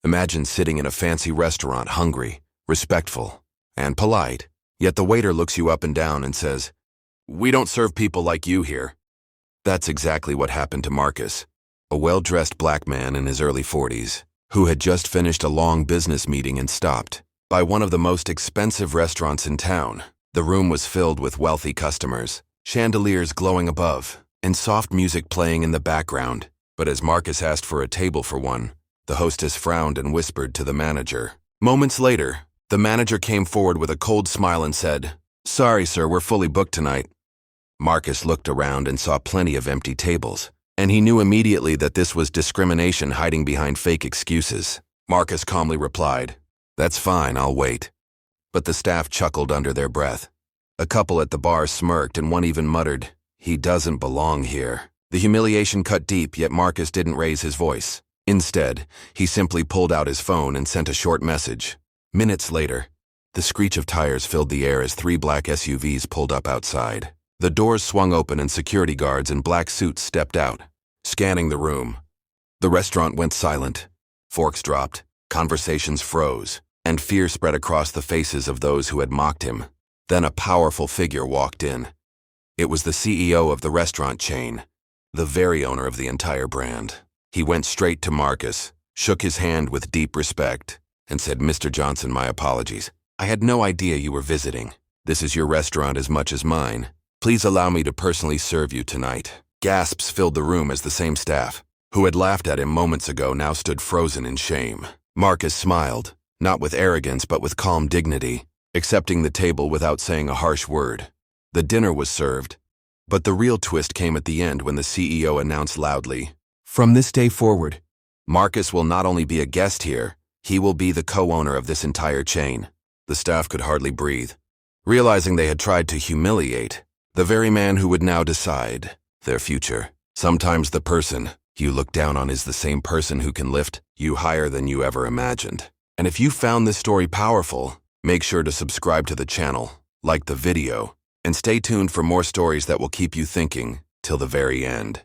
Imagine sitting in a fancy restaurant, hungry, respectful, and polite, yet the waiter looks you up and down and says, "We don't serve people like you here." That's exactly what happened to Marcus, a well-dressed black man in his early 40s, who had just finished a long business meeting and stopped by one of the most expensive restaurants in town. The room was filled with wealthy customers, chandeliers glowing above, and soft music playing in the background. But as Marcus asked for a table for one, the hostess frowned and whispered to the manager. Moments later, the manager came forward with a cold smile and said, "Sorry, sir, we're fully booked tonight." Marcus looked around and saw plenty of empty tables, and he knew immediately that this was discrimination hiding behind fake excuses. Marcus calmly replied, "That's fine, I'll wait." But the staff chuckled under their breath. A couple at the bar smirked and one even muttered, "He doesn't belong here." The humiliation cut deep, yet Marcus didn't raise his voice. Instead, he simply pulled out his phone and sent a short message. Minutes later, the screech of tires filled the air as 3 black SUVs pulled up outside. The doors swung open and security guards in black suits stepped out, scanning the room. The restaurant went silent. Forks dropped, conversations froze, and fear spread across the faces of those who had mocked him. Then a powerful figure walked in. It was the CEO of the restaurant chain, the very owner of the entire brand. He went straight to Marcus, shook his hand with deep respect, and said, "Mr. Johnson, my apologies. I had no idea you were visiting. This is your restaurant as much as mine. Please allow me to personally serve you tonight." Gasps filled the room as the same staff, who had laughed at him moments ago, now stood frozen in shame. Marcus smiled, not with arrogance but with calm dignity, accepting the table without saying a harsh word. The dinner was served, but the real twist came at the end when the CEO announced loudly, "From this day forward, Marcus will not only be a guest here, he will be the co-owner of this entire chain." The staff could hardly breathe, realizing they had tried to humiliate the very man who would now decide their future. Sometimes the person you look down on is the same person who can lift you higher than you ever imagined. And if you found this story powerful, make sure to subscribe to the channel, like the video, and stay tuned for more stories that will keep you thinking till the very end.